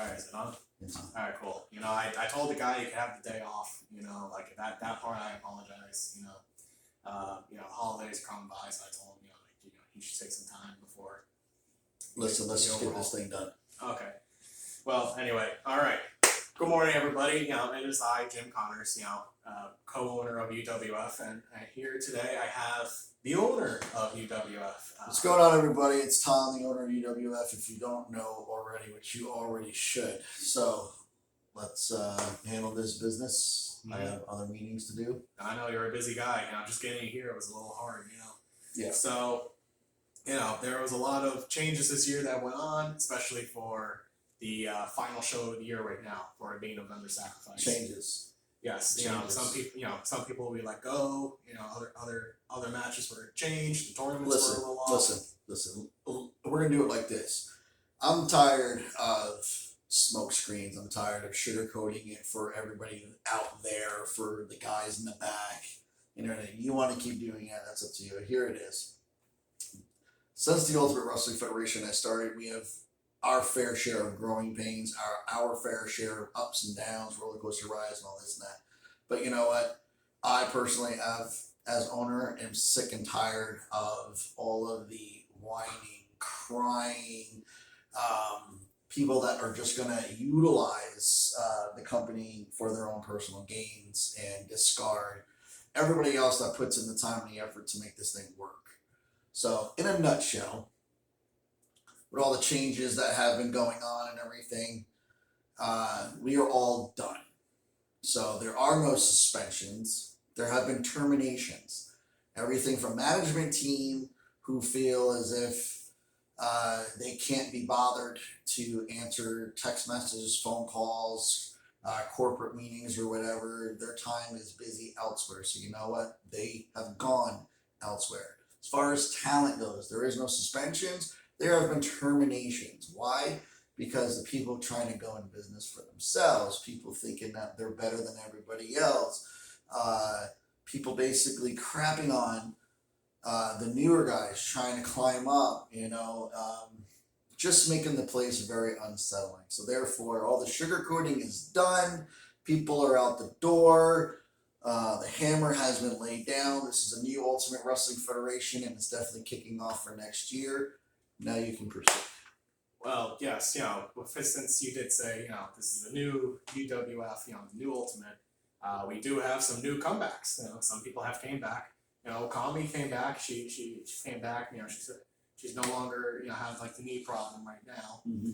All right, is it on? It's on. All right, cool. I told the guy he could have the day off. Like that part I apologize. Holidays come by, so I told him, he should take some time before. Listen, let's just get this thing done. Okay. Well, anyway, all right. Good morning, everybody. It is I, Jim Connors, co-owner of UWF, and here today I have the owner of UWF. What's going on, everybody? It's Tom, the owner of UWF, if you don't know already, which you already should. So, let's handle this business. Mm-hmm. I have other meetings to do. I know you're a busy guy. Just getting you here was a little hard, Yeah. So, there was a lot of changes this year that went on, especially for the final show of the year right now, for it being November Sacrifice. Changes. Yes, Changes. some people we let go. Other matches were changed. The tournaments were a little off. Listen. We're gonna do it like this. I'm tired of smoke screens. I'm tired of sugarcoating it for everybody out there, for the guys in the back. You want to keep doing it, that's up to you. Here it is. Since the Ultimate Wrestling Federation has started, we have our fair share of growing pains, our fair share of ups and downs, roller coaster rides, and all this and that. But you know what? I personally as owner, am sick and tired of all of the whining, crying, people that are just going to utilize the company for their own personal gains and discard everybody else that puts in the time and the effort to make this thing work. So, in a nutshell, with all the changes that have been going on and everything, we are all done. So there are no suspensions. There have been terminations. Everything from management team who feel as if they can't be bothered to answer text messages, phone calls, corporate meetings or whatever. Their time is busy elsewhere. So you know what? They have gone elsewhere. As far as talent goes, there is no suspensions. There have been terminations. Why? Because the people trying to go in business for themselves, people thinking that they're better than everybody else, people basically crapping on the newer guys trying to climb up, just making the place very unsettling. So therefore, all the sugarcoating is done. People are out the door. The hammer has been laid down. This is a new Ultimate Wrestling Federation, and it's definitely kicking off for next year. Now you can proceed. Well, yes, since you did say, this is the new UWF, the new Ultimate, we do have some new comebacks. Some people have came back. Kami came back. She came back. She's no longer, has like the knee problem right now. Mm-hmm.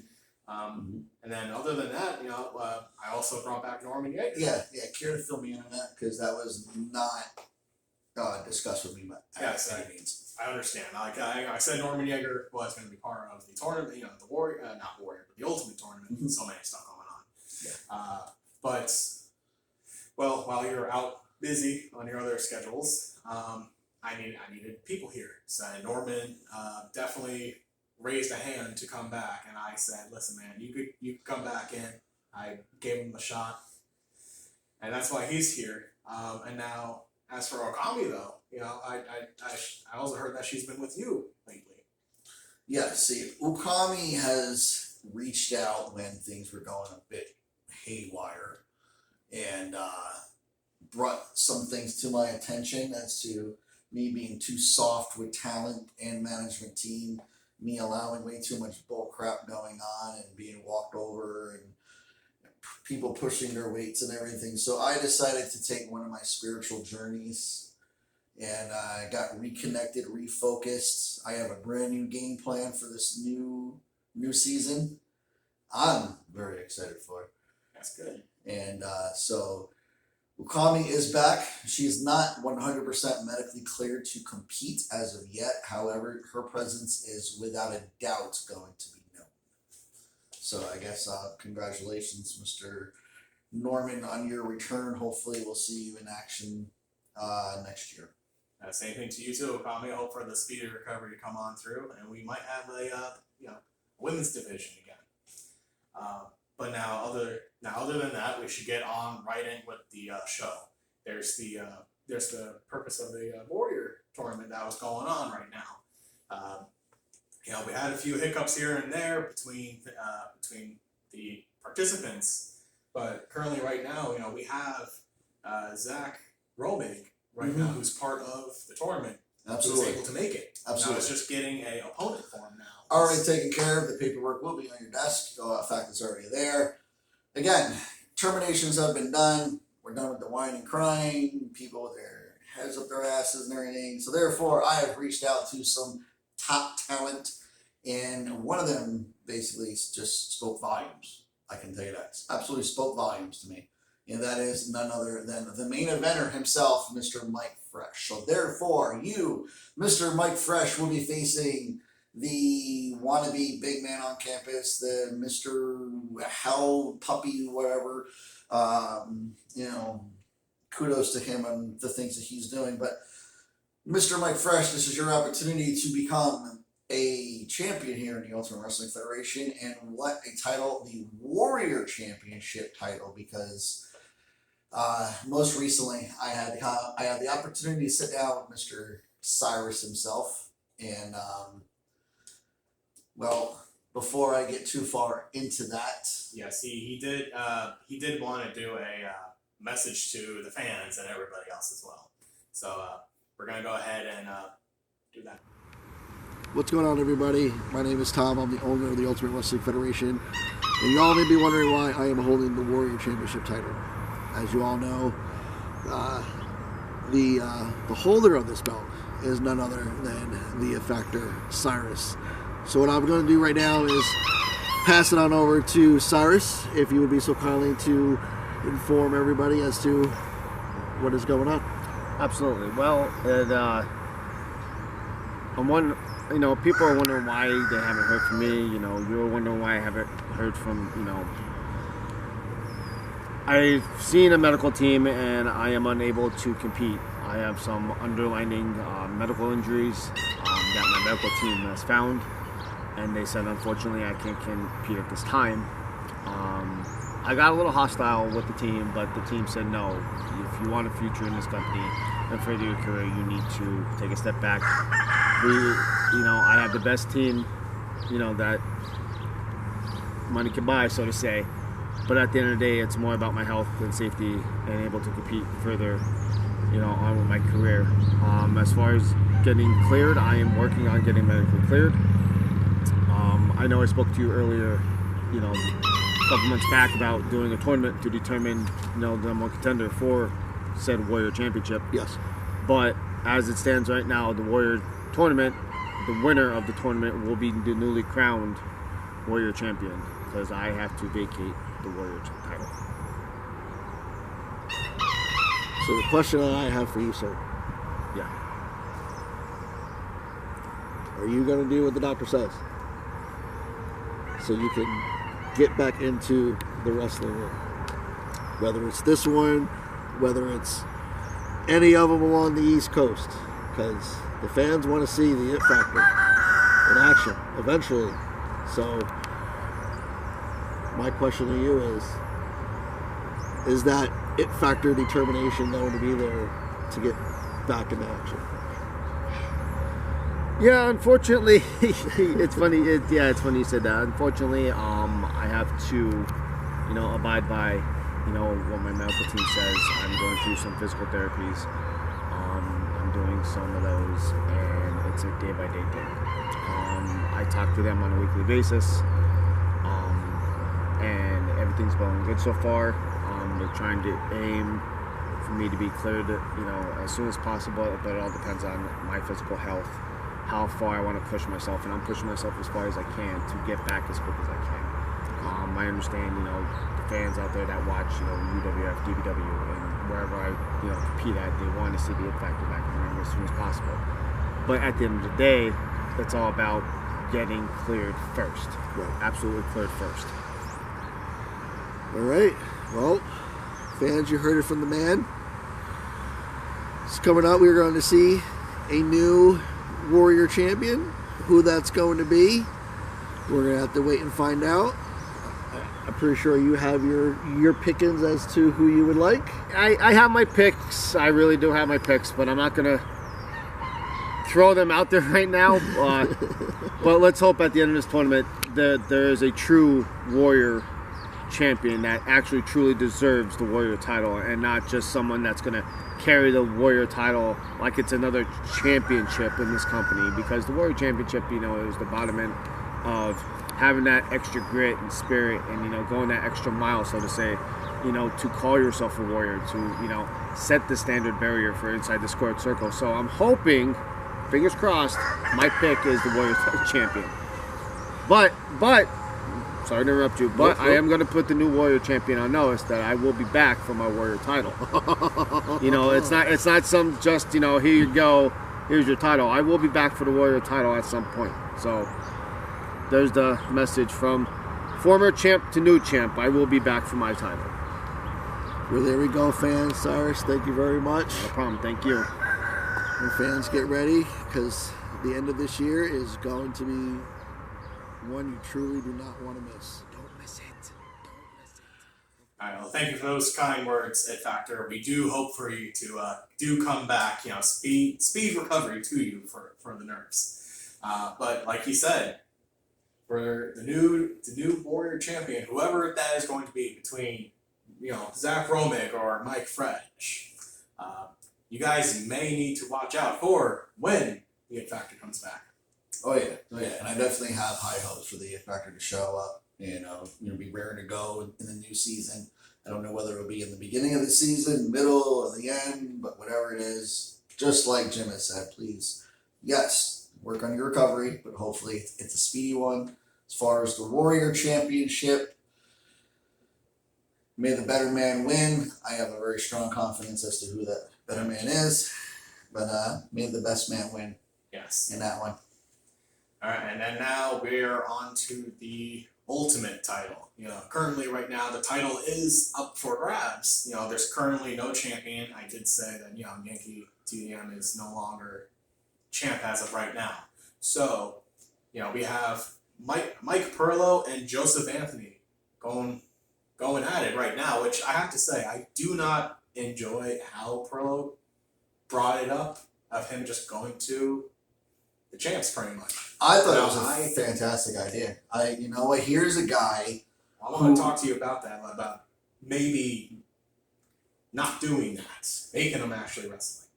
And then other than that, I also brought back Norman Yeager. Yeah. Care to fill me in on that, because that was not discussed with me by any means. I understand. Like I said, Norman Yeager was going to be part of the tournament. The Warrior, not Warrior, but the Ultimate Tournament. Mm-hmm. So many stuff going on. Yeah. But while you're out busy on your other schedules, I needed people here. So Norman definitely raised a hand to come back, and I said, "Listen, man, you could come back in." I gave him a shot, and that's why he's here. And now, as for Okami, though, I also heard that she's been with you lately. Yeah, see, Okami has reached out when things were going a bit haywire, and brought some things to my attention as to me being too soft with talent and management team, me allowing way too much bull crap going on and being walked over and people pushing their weights and everything. So I decided to take one of my spiritual journeys, and I got reconnected, refocused. I have a brand new game plan for this new season. I'm very excited for it. That's good. And so Okami is back. She is not 100% medically cleared to compete as of yet. However, her presence is without a doubt going to be known. So I guess congratulations, Mr. Norman, on your return. Hopefully we'll see you in action next year. Same thing to you too, Okami. I hope for the speedy recovery to come on through, and we might have a women's division again. But now, other than that, we should get on right in with the show. There's the purpose of the Warrior tournament that was going on right now. We had a few hiccups here and there between the participants. But currently, right now, we have Zach Romig right now, who's part of the tournament. Absolutely. Who's able to make it. Absolutely. Now it's just getting a opponent for him now. Already taken care of. The paperwork will be on your desk. In fact, it's already there. Again, terminations have been done. We're done with the whining and crying. People with their heads up their asses and everything. So therefore, I have reached out to some top talent, and one of them basically just spoke volumes. I can tell you that. Absolutely spoke volumes to me. And that is none other than the main eventer himself, Mr. Mike Fresh. So therefore, you, Mr. Mike Fresh, will be facing the wannabe big man on campus, the Mr. Hell Puppy, whatever. Kudos to him and the things that he's doing. But Mr. Mike Fresh, this is your opportunity to become a champion here in the Ultimate Wrestling Federation, and what a title, the Warrior Championship title, because most recently I had the opportunity to sit down with Mr. Cyrus himself, and before I get too far into that, yes, he did want to do a message to the fans and everybody else as well. So we're gonna go ahead and do that. What's going on, everybody? My name is Tom. I'm the owner of the Ultimate Wrestling Federation, and y'all may be wondering why I am holding the Warrior Championship title. As you all know, the holder of this belt is none other than the Effector Cyrus. So what I'm going to do right now is pass it on over to Cyrus, if you would be so kindly to inform everybody as to what is going on. Absolutely. Well, people are wondering why they haven't heard from me. You're wondering why I haven't heard from, I've seen a medical team and I am unable to compete. I have some underlying medical injuries that my medical team has found, and they said unfortunately I can't compete at this time. I got a little hostile with the team, but the team said no, if you want a future in this company and further your career, you need to take a step back. I have the best team, that money can buy, so to say. But at the end of the day, it's more about my health and safety and able to compete further, on with my career. As far as getting cleared, I am working on getting medically cleared. I know I spoke to you earlier, a couple months back about doing a tournament to determine, the number one contender for said Warrior Championship. Yes. But as it stands right now, the Warrior tournament, the winner of the tournament will be the newly crowned Warrior Champion, because I have to vacate the Warrior title. So the question that I have for you, sir. Yeah. Are you going to do what the doctor says? So you can get back into the wrestling ring. Whether it's this one, whether it's any of them along the East Coast. Because the fans want to see the It Factor in action eventually. So my question to you is that It Factor determination going to be there to get back into action? Yeah, unfortunately, it's funny. It's funny you said that. Unfortunately, I have to, abide by, what my medical team says. I'm going through some physical therapies. I'm doing some of those, and it's a day-by-day thing. I talk to them on a weekly basis, and everything's going good so far. They're trying to aim for me to be cleared, as soon as possible, but it all depends on my physical health, how far I want to push myself, and I'm pushing myself as far as I can to get back as quick as I can. I understand, the fans out there that watch, UWF, DBW, and wherever I, compete at, they want to see the It Factor back in the ring as soon as possible. But at the end of the day, it's all about getting cleared first. Right. Absolutely cleared first. All right. Well, fans, you heard it from the man. It's coming up. We're going to see a new Warrior Champion. Who that's going to be, we're going to have to wait and find out. I'm pretty sure you have your pickings as to who you would like. I have my picks. I really do have my picks, but I'm not going to throw them out there right now. But let's hope at the end of this tournament that there is a true Warrior champion that actually truly deserves the Warrior title, and not just someone that's going to carry the Warrior title like it's another championship in this company, because the Warrior Championship, is the bottom end of having that extra grit and spirit and, going that extra mile, so to say, to call yourself a Warrior, to, set the standard barrier for inside the squared circle. So I'm hoping, fingers crossed, my pick is the Warrior champion. But, sorry to interrupt you, but I am going to put the new Warrior champion on notice that I will be back for my Warrior title. It's not some just, here you go, here's your title. I will be back for the Warrior title at some point. So there's the message from former champ to new champ. I will be back for my title. Well, there we go, fans. Cyrus, thank you very much. No problem. Thank you. And fans, get ready, because the end of this year is going to be one you truly do not want to miss. Don't miss it. All right, well, thank you for those kind words, Ed Factor. We do hope for you to do come back. Speed recovery to you for the nerves. But like he said, for the new Warrior champion, whoever that is going to be, between Zach Romig or Mike Fresh, you guys may need to watch out for when the Ed Factor comes back. Oh yeah, and I definitely have high hopes for the It Factor to show up and be raring to go in the new season. I don't know whether it'll be in the beginning of the season, middle, or the end, but whatever it is, just like Jim has said, please, yes, work on your recovery, but hopefully it's a speedy one. As far as the Warrior Championship, may the better man win. I have a very strong confidence as to who that better man is, but may the best man win Yes. in that one. All right, and then now we're on to the Ultimate title. Currently right now the title is up for grabs. There's currently no champion. I did say that Yankee TDM is no longer champ as of right now. So we have Mike Perillo and Joseph Anthony going at it right now, which I have to say I do not enjoy how Perillo brought it up of him just going to the champs pretty much. I thought it was a fantastic idea. Here's a guy. I want to talk to you about that, about maybe not doing that, making him actually wrestling.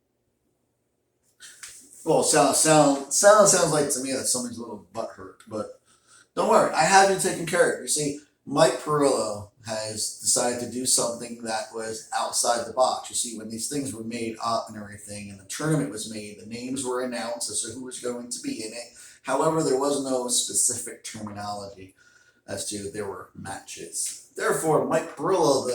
Well, sounds like to me that somebody's a little butthurt, but don't worry, I have you taken care of. You see, Mike Perillo has decided to do something that was outside the box. You see, when these things were made up and everything, and the tournament was made, the names were announced as to who was going to be in it. However, there was no specific terminology as to there were matches. Therefore, Mike Perillo,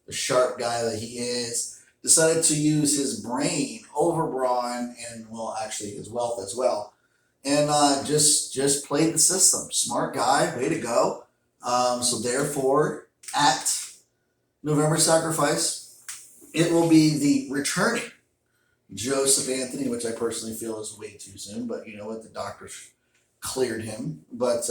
the sharp guy that he is, decided to use his brain over Braun and, actually his wealth as well, and just played the system. Smart guy, way to go. So therefore, at November Sacrifice, it will be the returning Joseph Anthony, which I personally feel is way too soon, but you know what, the doctors cleared him. But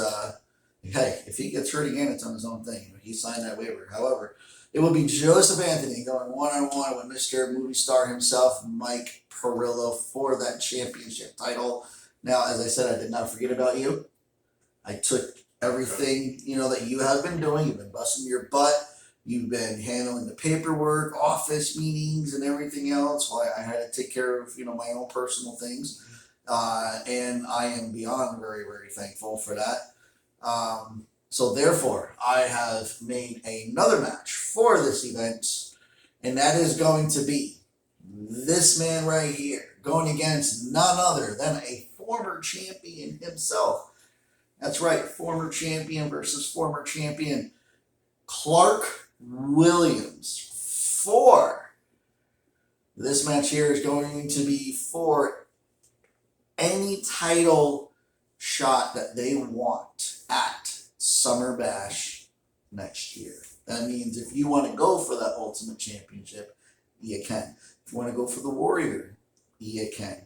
hey, if he gets hurt again, it's on his own thing. He signed that waiver. However, it will be Joseph Anthony going one-on-one with Mr. Movie Star himself, Mike Perillo, for that championship title. Now, as I said, I did not forget about you. I took everything, that you have been doing. You've been busting your butt. You've been handling the paperwork, office meetings, and everything else while I had to take care of, my own personal things. And I am beyond very, very thankful for that. So therefore, I have made another match for this event, and that is going to be this man right here, going against none other than a former champion himself. That's right, former champion versus former champion, Clark Williams. For this match here is going to be for any title shot that they want at Summer Bash next year. That means if you want to go for that Ultimate Championship, you can. If you want to go for the Warrior, you can.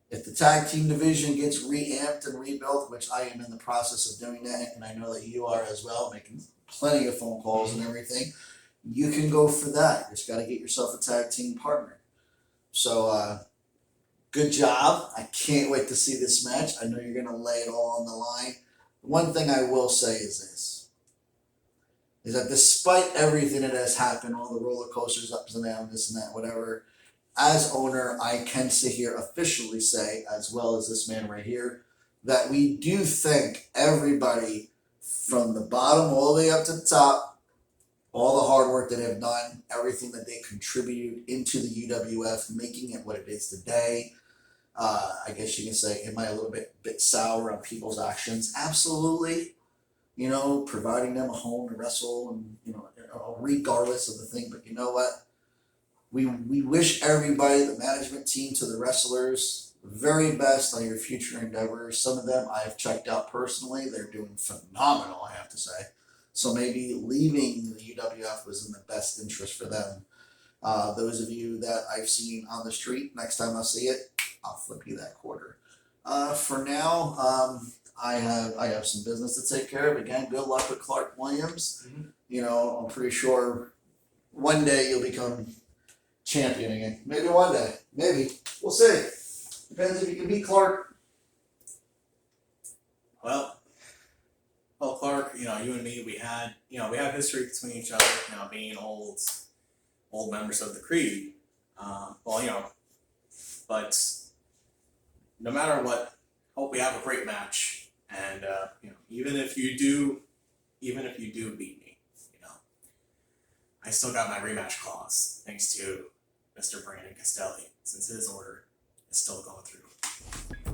If the tag team division gets reamped and rebuilt, which I am in the process of doing that, and I know that you are as well, making plenty of phone calls and everything, you can go for that. You just got to get yourself a tag team partner. So, good job. I can't wait to see this match. I know you're going to lay it all on the line. One thing I will say is this. is that despite everything that has happened, all the roller coasters, ups and downs, this and that, whatever, as owner, I can sit here officially say, as well as this man right here, that we do thank everybody from the bottom all the way up to the top, all the hard work that they've done, everything that they contributed into the UWF, making it what it is today. I guess you can say, am I a little bit sour on people's actions? Absolutely. You know, providing them a home to wrestle, and you know, regardless of the thing. But you know what? We wish everybody, the management team to the wrestlers, very best on your future endeavors. Some of them I've checked out personally; they're doing phenomenal, I have to say. So maybe leaving the UWF was in the best interest for them. Those of you that I've seen on the street, next time I see it, I'll flip you that quarter. For now, I have some business to take care of. Again, good luck with Clark Williams. Mhm. You know, I'm pretty sure one day you'll become champion again. Maybe one day. Maybe. We'll see. Depends if you can beat Clark. Well, Clark, you know, you and me, we have history between each other, you know, being old members of the Creed. Well, you know, but no matter what, hope we have a great match. And you know, even if you do beat me, you know, I still got my rematch clause thanks to Mr. Brandon Castelli, since his order is still going through.